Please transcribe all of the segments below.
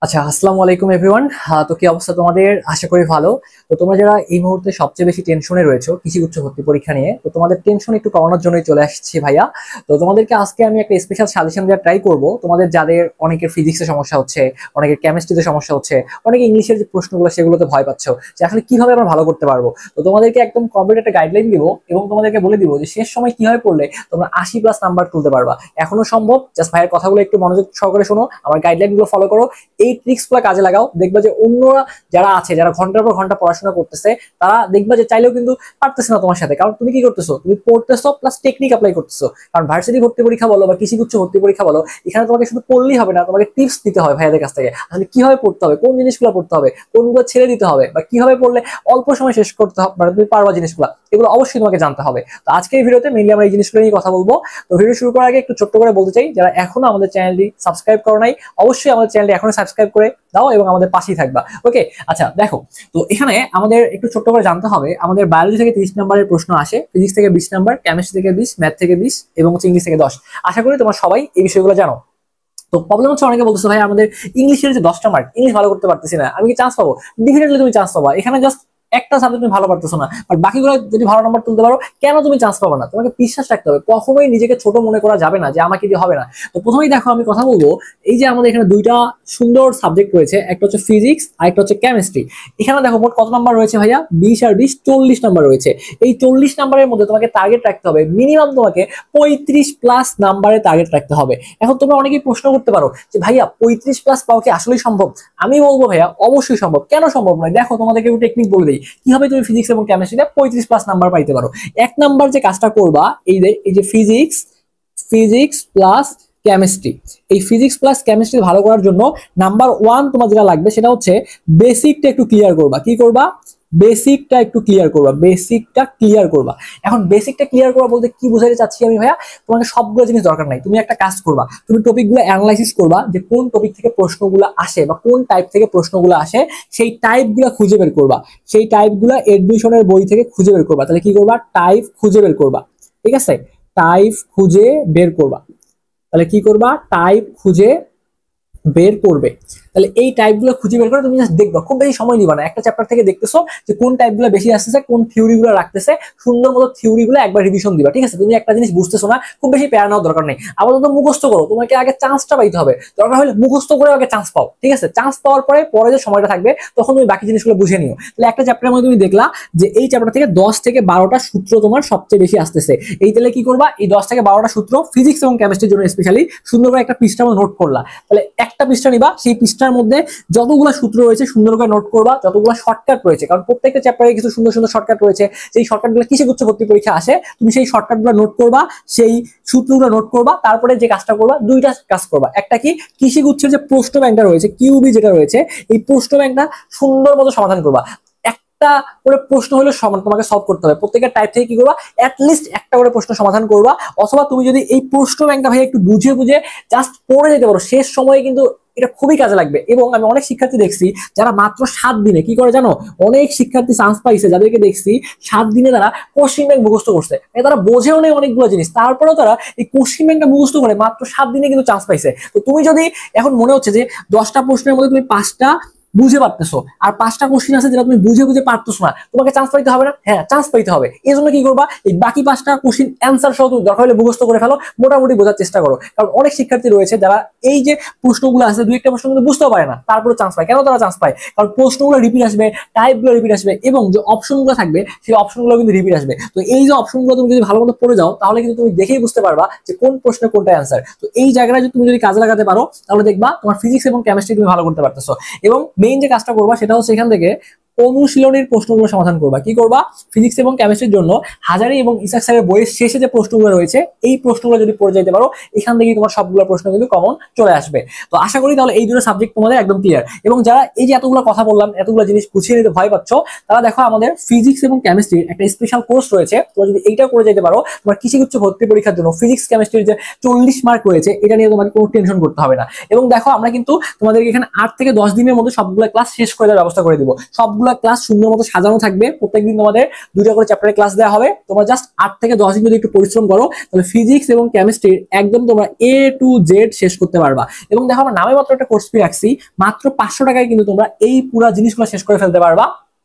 আচ্ছা, আসসালামু আলাইকুম এভরিওয়ান। তো কি অবস্থা তোমাদের? আশা করি ভালো। তো তোমরা যারা এই মুহূর্তে সবচেয়ে বেশি টেনশনে রয়েছো কৃষি উচ্চ ভর্তি পরীক্ষা নিয়ে, তো তোমাদের টেনশন একটু কমানোর জন্যই চলে আসছি ভাইয়া। তো তোমাদেরকে আজকে আমি একটা স্পেশাল সাজেশন দেওয়ার ট্রাই করব। তোমাদের যাদের অনেকের ফিজিক্সে সমস্যা হচ্ছে, অনেকের কেমিস্ট্রিতে সমস্যা হচ্ছে, অনেকে ইংলিশের যে প্রশ্নগুলো সেগুলোতে ভয় পাচ্ছ যে আসলে কিভাবে আমরা ভালো করতে পারবো, তো তোমাদেরকে একদম কমপ্লিট একটা গাইডলাইন দিব এবং তোমাদেরকে বলে দিব যে শেষ সময় কিভাবে পড়লে তোমরা 80+ নাম্বার তুলতে পারবা। এখনো সম্ভব। জাস্ট ভাইয়ের কথাগুলো একটু মনোযোগ সহকারে শোনো, আমার গাইডলাইন গুলো ফলো করো, এই ট্রিক্সগুলো কাজে লাগাও। দেখবা যে অন্যরা যারা আছে, যারা ঘন্টার পর ঘন্টা পড়াশোনা করতেছে, তারা দেখবা যে চাইলেও কিন্তু পারতেছে না তোমার সাথে। কারণ তুমি কি করতেছো? তুমি পড়তেছো প্লাস টেকনিক অ্যাপ্লাই করতেছো। কারণ ভার্সিটি ভর্তি পরীক্ষা বলো বা কৃষি উচ্চ ভর্তি পরীক্ষা বলো, এখানে তোমাকে শুধু পড়লেই হবে না, তোমাকে টিপস দিতে হয় ভাইয়াদের কাছ থেকে। আসলে কিভাবে পড়তে হবে, কোন জিনিসগুলো পড়তে হবে, কোনগুলো ছেড়ে দিতে হবে, বা কিভাবে পড়লে অল্প সময় শেষ করতে হবে, মানে তুমি পারবা জিনিসগুলো, এগুলো অবশ্যই তোমাকে জানতে হবে। তো আজকে এই ভিডিওতে মেইনলি আমরা এই জিনিসগুলো নিয়ে কথা বলবো। তো ভিডিও শুরু করার আগে একটু ছোট্ট করে বলতে চাই, যারা এখনো আমাদের চ্যানেলটি সাবস্ক্রাইব করো নাই, অবশ্যই আমাদের চ্যানেলটি এখনো সাবস্ক্রাইব করে দাও এবং আমাদের পাশেই থাকবা। ওকে, আচ্ছা দেখো, তো এখানে আমাদের একটু ছোট্ট করে জানতে হবে, আমাদের বায়োলজি থেকে 30 নম্বরের প্রশ্ন আসে, ফিজিক্স থেকে 20 নাম্বার, কেমিস্ট্রি থেকে 20, ম্যাথ থেকে 20 এবং ইংলিশ থেকে 10। আশা করি তোমরা সবাই এই বিষয়গুলো জানো। তো প্রবলেম হচ্ছে, অনেকে বলতেছে ভাই আমাদের ইংলিশের যে 10টা মার্ক, ইংলিশ ভালো করতে পারতেছি না, আমি কি চান্স পাবো? ডেফিনেটলি তুমি চান্স পাবা। এখানে জাস্ট একটা সাবজেক্ট তুমি ভালো পারতেছো না, বাট বাকিগুলো যদি ভালো নাম্বার তুলতে পারো, কেন তুমি চান্স পাবো না? তোমাকে বিশ্বাস রাখতে হবে, কখনোই নিজেকে ছোট মনে করা যাবে না যে আমাকে দিয়ে হবে না। তো প্রথমেই দেখো, আমি কথা বলবো, এই যে আমাদের এখানে দুইটা সুন্দর সাবজেক্ট রয়েছে, একটা হচ্ছে ফিজিক্স আর একটা হচ্ছে কেমিস্ট্রি। এখানে দেখো মোট কত নাম্বার রয়েছে ভাইয়া? 20 আর 20 40 নাম্বার রয়েছে। এই 40 নাম্বারের মধ্যে তোমাকে টার্গেট রাখতে হবে, মিনিমাম তোমাকে 35+ নাম্বারে টার্গেট রাখতে হবে। এখন তোমরা অনেকেই প্রশ্ন করতে পারো যে ভাইয়া 35+ পাওয়া কি আসলেই সম্ভব? আমি বলবো ভাইয়া অবশ্যই সম্ভব। কেন সম্ভব নয়? দেখো তোমাদেরকে একটু টেকনিক বলে দিই, কিভাবে তুমি ফিজিক্স এবং কেমিস্ট্রিতে 35+ নাম্বার পাইতে পারো। এক নাম্বার যে কাজটা করবা, এই যে ফিজিক্স, ফিজিক্স প্লাস কেমিস্ট্রি, এই ফিজিক্স প্লাস কেমিস্ট্রি ভালো করার জন্য নাম্বার 1 তোমার যেটা লাগবে সেটা হচ্ছে বেসিকটা একটু ক্লিয়ার করবা। কি করবা? বেসিকটা একটু ক্লিয়ার করবা, বেসিকটা ক্লিয়ার করবা। এখন বেসিকটা ক্লিয়ার করবা বলতে কি বোঝাতে চাচ্ছি আমি ভাইয়া? তোমাকে সবগুলো জিনিস দরকার নাই, তুমি একটা কাজ করবা, তুমি টপিকগুলো অ্যানালাইসিস করবা যে কোন টপিক থেকে প্রশ্নগুলো আসে বা কোন টাইপ থেকে প্রশ্নগুলো আসে, সেই টাইপগুলো খুঁজে বের করবা। সেই টাইপগুলো এডমিশনের বই থেকে খুঁজে বের করবা। তাহলে কি করবা? টাইপ খুঁজে বের করবা। ঠিক আছে, টাইপ খুঁজে বের করবা। তাহলে কি করবা? টাইপ খুঁজে বের করবে। তাহলে এই টাইপগুলো খুঁজে বের করে তুমি জাস্ট দেখবা, খুব বেশি সময় নিবা না। একটা চ্যাপ্টার থেকে দেখতেছো যে কোন টাইপগুলো বেশি আসতেছে, কোন থিওরিগুলো রাখতেছে, সুন্দর মতো থিওরিগুলো একবার রিভিশন দিবা। ঠিক আছে, তুমি একটা জিনিস বুঝতেছো না, খুব বেশি প্যারা নেওয়ার দরকার নেই, আপাতত মুখস্থ করো। তোমাকে আগে চান্সটা পাইতে হবে, দরকার হলে মুখস্থ করে আগে চান্স পাও। ঠিক আছে, চান্স পাওয়ার পরে পরে যে সময়টা থাকবে তখন তুমি বাকি জিনিসগুলো বুঝে নিও। তাহলে একটা চ্যাপ্টারের মধ্যে তুমি দেখলা যে এই চ্যাপ্টার থেকে 10 থেকে 12টা সূত্র তোমার সবচেয়ে বেশি আসতেছে। এই তাহলে কি করবা? এই 10 থেকে 12টা সূত্র ফিজিক্স এবং কেমিস্ট্রির জন্য স্পেশালি সুন্দর করে একটা পৃষ্ঠার মধ্যে নোট করলা। তাহলে একটা পৃষ্ঠা নিবা, সেই পৃষ্ঠার মধ্যে যতগুলো সূত্র রয়েছে সুন্দর করে নোট করবা, যতগুলো শর্টকাট রয়েছে, কারণ প্রত্যেকটা চ্যাপ্টারে কিছু সুন্দর সুন্দর শর্টকাট রয়েছে, সেই শর্টকাটগুলো কিসে উচ্চ ভর্তি পরীক্ষা আসে, তুমি সেই শর্টকাটগুলো নোট করবা, সেই সূত্রগুলো নোট করবা। তারপরে যে কাজটা করবা, দুইটা কাজ করবা। একটা কি, কৃষি গুচ্ছের যে প্রশ্ন ব্যাংকটা রয়েছে, কিউবি যেটা রয়েছে, এই প্রশ্ন ব্যাংকটা সুন্দর মতো সমাধান করবা। একটা করে প্রশ্ন হলে তোমাকে সলভ করতে হবে। প্রত্যেকটা টাইপ থেকে কি করবা? অ্যাটলিস্ট একটা করে প্রশ্ন সমাধান করবা। অথবা তুমি যদি এই প্রশ্ন ব্যাংকটা ভাই একটু বুঝে বুঝে জাস্ট পড়ে যেতে পারো, শেষ সময়ে কিন্তু এটা খুবই কাজে লাগবে। এবং আমি অনেক শিক্ষার্থী দেখছি যারা মাত্র 7 দিনে কি করে জানো? অনেক শিক্ষার্থী চান্স পাইছে যাদেরকে দেখছি 7 দিনে তারা কোশ্চিন ব্যাংক মুখস্থ করছে। তারা বোঝেও নেই অনেকগুলো জিনিস, তারপরেও তারা এই কোশ্চিন ব্যাংকটা মুখস্থ করে মাত্র 7 দিনে কিন্তু চান্স পাইছে। তো তুমি যদি এখন মনে হচ্ছে যে 10টা প্রশ্নের মধ্যে তুমি 5টা বুঝে পারতেছো আর 5টা কোশ্চিন আছে যেটা তুমি বুঝে বুঝে পারতেছো না, তোমাকে চান্স পাইতে হবে না? হ্যাঁ, চান্স পাইতে হবে। এই জন্য কি করবা? এই বাকি 5টা কোশ্চিন অ্যান্সার সহ তুমি দরকার হলে মুখস্থ করে ফেলো, মোটামুটি বোঝার চেষ্টা করো। কারণ অনেক শিক্ষার্থী রয়েছে যারা এই যে প্রশ্নগুলো আছে, দুই একটা প্রশ্ন কিন্তু বুঝতেও পারে না, তারপরে চান্স পায়। কেন তারা চান্স পায়? কারণ প্রশ্নগুলো রিপিট আসবে, টাইপগুলো রিপিট আসবে, এবং যে অপশনগুলো থাকবে সেই অপশনগুলো কিন্তু রিপিট আসবে। তো এই যে অপশনগুলো তুমি যদি ভালো মতো পড়ে যাও, তাহলে কিন্তু তুমি দেখেই বুঝতে পারবা যে কোন প্রশ্নের কোনটা অ্যান্সার। তো এই জায়গাটা যদি তুমি কাজে লাগাতে পারো, তাহলে দেখবা তোমার ফিজিক্স এবং কেমিস্ট্রি তুমি ভালো করতে পারতেছো। এবং মেইন যে কাজটা করবা সেটা হচ্ছে এখান থেকে অনুশীলনের প্রশ্নগুলো সমাধান করবা। কি করবা? ফিজিক্স এবং কেমিস্ট্রির জন্য হাজারি এবং ইসাক স্যারের বইয়ের শেষে যে প্রশ্নগুলো রয়েছে, এই প্রশ্নগুলো যদি পড়ে যেতে পারো, এখান থেকেই তোমার সবগুলো প্রশ্ন কিন্তু কমন চলে আসবে। তো আশা করি তাহলে এই দুটো সাবজেক্ট তোমাদের একদম ক্লিয়ার। এবং যারা এই যে এতগুলো কথা বললাম, এতগুলো জিনিস গুছিয়ে নিতে ভয় পাচ্ছ, তারা দেখো আমাদের ফিজিক্স এবং কেমিস্ট্রির একটা স্পেশাল কোর্স রয়েছে। তোমরা যদি এইটা করে যেতে পারো, তোমার কৃষি উচ্চ ভর্তি পরীক্ষার জন্য ফিজিক্স কেমিস্ট্রির যে 40 মার্ক রয়েছে, এটা নিয়ে তোমাকে কোনো টেনশন করতে হবে না। এবং দেখো আমরা কিন্তু তোমাদেরকে এখানে 8 থেকে 10 দিনের মধ্যে সবগুলো ক্লাস শেষ করে দেওয়ার ব্যবস্থা করে দিব। সবগুলো সবগুলো ক্লাস সুন্দর মতো সাজানো থাকবে। প্রত্যেকদিন তোমাদের 2টা করে চ্যাপ্টারের ক্লাস দেওয়া হবে। তোমরা জাস্ট 8 থেকে 10 দিন যদি একটু পরিশ্রম করো তাহলে ফিজিক্স এবং কেমিস্ট্রির একদম তোমরা A to Z শেষ করতে পারবা। এবং দেখো আমরা নামে মাত্র একটা কোর্স ফি রাখছি, মাত্র 500 টাকায় কিন্তু তোমরা এই পুরো জিনিসগুলো শেষ করে ফেলতে পারবা।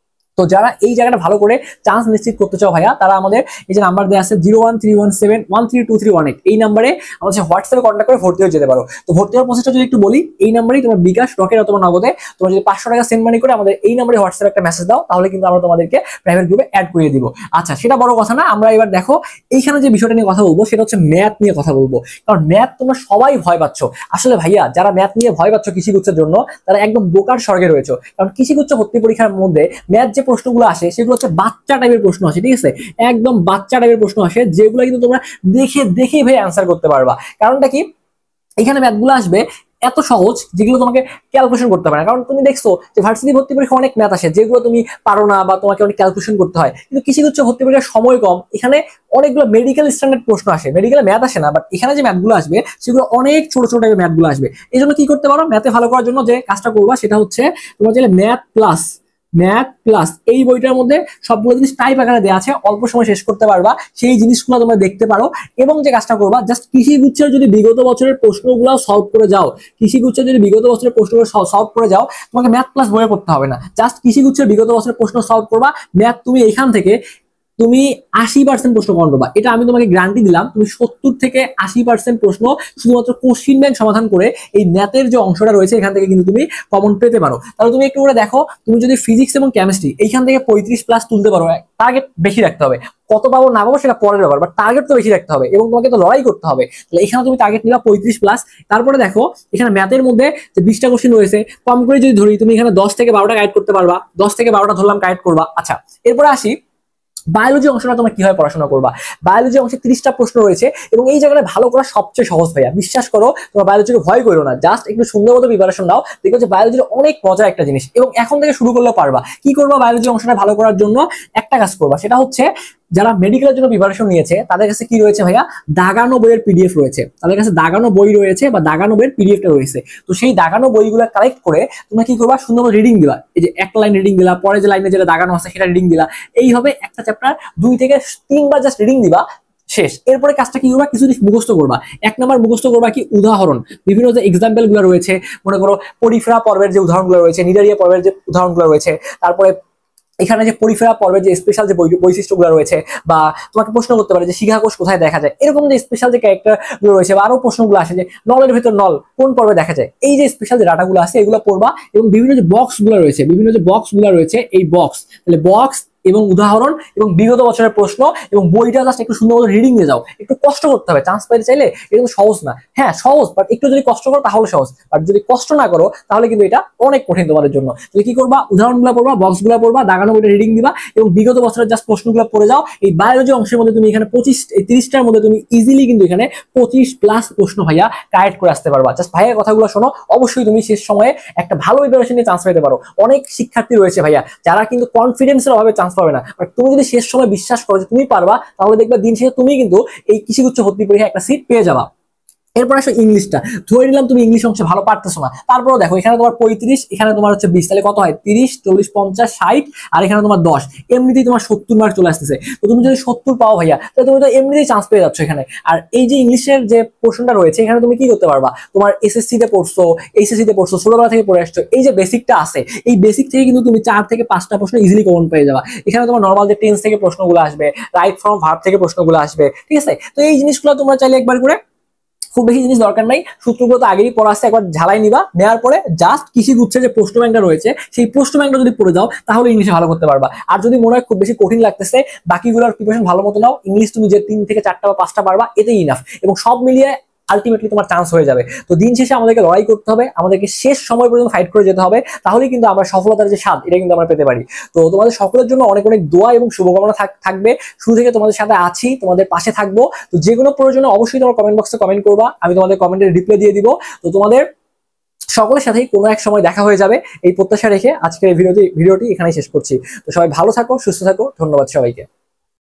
তো যারা এই জায়গাটা ভালো করে চান্স নিশ্চিত করতে চাও ভাইয়া, তারা আমাদের এই যে নাম্বার দেওয়া আছে 01317132318 এই নাম্বারে আমাদের হোয়াটসঅ্যাপে কন্ট্যাক্ট করে ভর্তি হয়ে যেতে পারো। তো ভর্তি হওয়ার প্রসেসটা যদি একটু বলি, এই নাম্বারেই তোমার বিকাশ, রকেট অথবা নগদে তোমরা যদি 500 টাকা সেন্ড মানি করে আমাদের এই নাম্বারে হোয়াটসঅ্যাপে একটা মেসেজ দাও, তাহলে কিন্তু আমরা তোমাদেরকে প্রাইভেট গ্রুপে অ্যাড করিয়ে দিব। আচ্ছা, সেটা বড় কথা না, আমরা এবার দেখো এইখানে যে বিষয়টা নিয়ে কথা বলবো সেটা হচ্ছে ম্যাথ নিয়ে কথা বলবো। কারণ ম্যাথ তোমরা সবাই ভয় পাচ্ছ। আসলে ভাইয়া যারা ম্যাথ নিয়ে ভয় পাচ্ছ কৃষিগুচ্ছের জন্য, তারা একদম বোকার স্বর্গে রয়েছে। কারণ কৃষিগুচ্ছ ভর্তি পরীক্ষার মধ্যে ম্যাথ যে প্রশ্নগুলো আসে সেগুলো হচ্ছে বাচ্চা টাইপের প্রশ্ন আসে, ঠিক আছে? একদম বাচ্চা টাইপের প্রশ্ন আসে, যেগুলো কিন্তু তোমরা দেখে ভাই অ্যান্সার করতে পারবা। কারণটা কি, এখানে ম্যাথগুলো আসবে এত সহজ যেগুলো তোমাকে ক্যালকুলেশন করতে পারে না। কারণ তুমি দেখছো যে ভার্সিটি ভর্তি পরীক্ষা অনেক ম্যাথ আসে যেগুলো তুমি পারো না বা তোমাকে অনেক ক্যালকুলেশন করতে হয়, কিন্তু কৃষিগুচ্ছ ভর্তি পরীক্ষার সময় কম, এখানে অনেকগুলো মেডিকেল স্ট্যান্ডার্ড প্রশ্ন আসে। মেডিকেলে ম্যাথ আসে না, বাট এখানে যে ম্যাথগুলো আসবে সেগুলো অনেক ছোট ছোট টাইপের ম্যাথগুলো আসবে। এই জন্য কি করতে পারো, ম্যাথে ভালো করার জন্য যে কাজটা করবা সেটা হচ্ছে তোমরা চাইলে ম্যাথ প্লাস এই বইটার মধ্যে সবগুলো জিনিস টাইপ আকারে দেওয়া আছে, অল্প সময় শেষ করতে পারবা। সেই জিনিসগুলো তোমরা দেখতে পারো এবং যে কাজটা করবা, জাস্ট কৃষিগুচ্ছের যদি বিগত বছরের প্রশ্নগুলো সলভ করে যাও, কৃষিগুচ্ছের যদি বিগত বছরের প্রশ্নগুলো সলভ করে যাও, তোমাকে ম্যাথ প্লাস বইয়ে পড়তে হবে না। জাস্ট কৃষিগুচ্ছের বিগত বছরের প্রশ্ন সলভ করবা, ম্যাথ তুমি এখান থেকে তুমি 80% প্রশ্ন কমন পাবা। এটা আমি তোমাকে গ্যারান্টি দিলাম। তুমি 70 থেকে 80% প্রশ্ন শুধুমাত্র কোশ্চিন ব্যাংক সমাধান করে এই ম্যাথের যে অংশটা রয়েছে এখান থেকে কিন্তু তুমি কমন পেতে পারো। তাহলে তুমি একটু করে দেখো, তুমি যদি ফিজিক্স এবং কেমিস্ট্রি এইখান থেকে 35+ তুলতে পারো, টার্গেট বেশি রাখতে হবে। কত পাবো না পাবো সেটা পরের ব্যাপার, বাট টার্গেট তো বেশি রাখতে হবে এবং তোমাকে তো লড়াই করতে হবে। তাহলে এখানে তুমি টার্গেট নিবা 35+। তারপরে দেখো এখানে ম্যাথের মধ্যে যে 20টা কোশ্চিন রয়েছে, কম করে যদি ধরি তুমি এখানে 10 থেকে 12টা গাইড করতে পারবা। 10 থেকে 12টা ধরলাম গাইড করবা। আচ্ছা, এরপরে আসি বায়োলজি অংশটা তোমরা কিভাবে পড়াশোনা করবা। বায়োলজি অংশে 30টা প্রশ্ন রয়েছে এবং এই জায়গাটা ভালো করা সবচেয়ে সহজ ভাইয়া, বিশ্বাস করো। তোমরা বায়োলজিকে ভয় করো না, জাস্ট একটু সুন্দর মতো প্রিপারেশন নাও, দেখো যে বায়োলজির অনেক মজার একটা জিনিস এবং এখন থেকে শুরু করলেও পারবা। কি করবা বায়োলজি অংশটা ভালো করার জন্য, একটা কাজ করবা, সেটা হচ্ছে যারা মেডিকেলের জন্য প্রিপারেশন নিয়েছে তাদের কাছে কি রয়েছে ভাইয়া, দাগানো বইয়ের পিডিএফ রয়েছে। তাদের কাছে দাগানো বই রয়েছে বা দাগানো বইয়ের পিডিএফটা রয়েছে। তো সেই দাগানো বইগুলো কালেক্ট করে তোমরা কি করবা, সুন্দর রিডিং দিবা। এই যে একটা লাইন রিডিং দিলা, পরে যে লাইনে যেটা দাগানো আছে সেটা রিডিং দিলা। এইভাবে একটা চ্যাপ্টার 2 থেকে 3 বার জাস্ট রিডিং দিবা, শেষ। এরপরে কাজটা কি করবা, কিছু মুখস্থ করবা। 1 নাম্বার মুখস্থ করবা কি, উদাহরণ, বিভিন্ন যে এক্সাম্পল গুলো রয়েছে, মনে করো পরিফেরা পর্বের যে উদাহরণগুলো রয়েছে, নিডারিয়া পর্বের যে উদাহরণগুলো রয়েছে, তারপরে এখানে যে পরিফেরা পর্বের যে স্পেশাল যে বৈশিষ্ট্যগুলো রয়েছে, বা তোমাকে প্রশ্ন করতে পারে যে শিখাকোষ কোথায় দেখা যায়, এরকম যে স্পেশাল যে ক্যারেক্টারগুলো রয়েছে, বা আরো প্রশ্নগুলো আসে যে নলের ভেতর নল কোন পর্বে দেখা যায়, এই যে স্পেশাল যে ডাটাগুলো আছে এগুলো পড়বা। এবং বিভিন্ন যে বক্সগুলো রয়েছে এই বক্স, তাহলে বক্স এবং উদাহরণ এবং বিগত বছরের প্রশ্ন এবং বইটা জাস্ট একটু সুন্দর মতো রিডিং নিয়ে যাও। একটু কষ্ট করতে হবে, চান্স পাইতে চাইলে এটা কিন্তু সহজ না। হ্যাঁ সহজ, বাট একটু যদি কষ্ট করো তাহলে সহজ, বাট যদি কষ্ট না করো তাহলে কিন্তু এটা অনেক কঠিন তোমাদের জন্য। তাহলে কি করবা, উদাহরণগুলো পড়বা, বক্সগুলো পড়বা, দাগানো বইটা রিডিং দিবা এবং বিগত বছরের জাস্ট প্রশ্নগুলো পড়ে যাও। এই বায়োলজি অংশের মধ্যে তুমি এখানে 30টার মধ্যে তুমি ইজিলি কিন্তু এখানে 25+ প্রশ্ন ভাইয়া কারেক্ট করে আসতে পারবা। জাস্ট ভাইয়ের কথাগুলো শোনো, অবশ্যই তুমি শেষ সময়ে একটা ভালো প্রিপারেশন নিয়ে চান্স পেতে পারো। অনেক শিক্ষার্থী রয়েছে ভাইয়া যারা কিন্তু কনফিডেন্সের অভাবে চান্স পাবে না, বাট তুমি যদি শেষ সময় বিশ্বাস করো যে তুমি পারবা, তাহলে দেখবা দিন শেষে তুমি কিন্তু এই কৃষিগুচ্ছ ভর্তি পরীক্ষায় একটা সিট পেয়ে যাবা। এরপর আসো ইংলিশটা, ধরে নিলাম তুমি ইংলিশ অংশে ভালো পারতেছো না, তারপরেও দেখো এখানে তোমার 35, এখানে তোমার হচ্ছে 20, তাহলে কত হয় 30, 40, 50, 60, আর এখানে তোমার 10, এমনিতেই তোমার 70 মার্ক চলে আসতেছে। তো তুমি যদি 70 পাও ভাইয়া, তাহলে তুমি তো এমনিতেই চান্স পেয়ে যাচ্ছ এখানে। আর এই যে ইংলিশের যে পোর্শনটা রয়েছে এখানে তুমি কি করতে পারবা, তোমার এসএসসি তে পড়ছো, এইচএসসি তে পড়ছো, ছোটবেলা থেকে পড়ে আসছো, এই যে বেসিকটা আছে এই বেসিক থেকে কিন্তু তুমি 4 থেকে 5টা প্রশ্ন ইজিলি কমন পেয়ে যাবা। এখানে তোমার নর্মাল যে টেন্স থেকে প্রশ্নগুলো আসবে, রাইট ফ্রম ভার্ব থেকে প্রশ্নগুলো আসবে, ঠিক আছে? তো এই জিনিসগুলো তোমরা চাইলে একবার করে, খুব বেশি জিনিস দরকার নাই, সূত্রগুলো তো আগেই পড়া আছে, একবার ঝালাই নিবা, নেওয়ার পরে জাস্ট কৃষিগুচ্ছে যে প্রশ্ন ব্যাংকটা রয়েছে সেই প্রশ্ন ব্যাংকটা যদি পড়ে যাও তাহলে ইংলিশে ভালো করতে পারবা। আর যদি মনে হয় খুব বেশি কঠিন লাগতেছে, বাকিগুলোর প্রিপারেশন ভালো মতো নাও, ইংলিশ তুমি যে 3 থেকে 4টা বা 5টা পারবা এতেই ইনাফ, এবং সব মিলিয়ে আলটিমেটলি তোমার চান্স হয়ে যাবে। তো দিন শেষে আমাদেরকে লড়াই করতে হবে, আমাদেরকে শেষ সময় পর্যন্ত ফাইট করে যেতে হবে, তাহলেই কিন্তু আমরা সফলতার যে স্বাদ এটা কিন্তু আমরা পেতে পারি। তো তোমাদের সকলের জন্য অনেক অনেক দোয়া এবং শুভকামনা থাকবে। শুরু থেকে তোমাদের সাথে আছি, তোমাদের পাশে থাকবো। তো যে কোনো প্রয়োজনে অবশ্যই তোমার কমেন্ট বক্সে কমেন্ট করবা, আমি তোমাদের কমেন্টের রিপ্লাই দিয়ে দিব। তো তোমাদের সকলের সাথেই কোনো এক সময় দেখা হয়ে যাবে, এই প্রত্যাশা রেখে আজকের ভিডিওটি এখানেই শেষ করছি। তো সবাই ভালো থাকো, সুস্থ থাকো, ধন্যবাদ সবাইকে।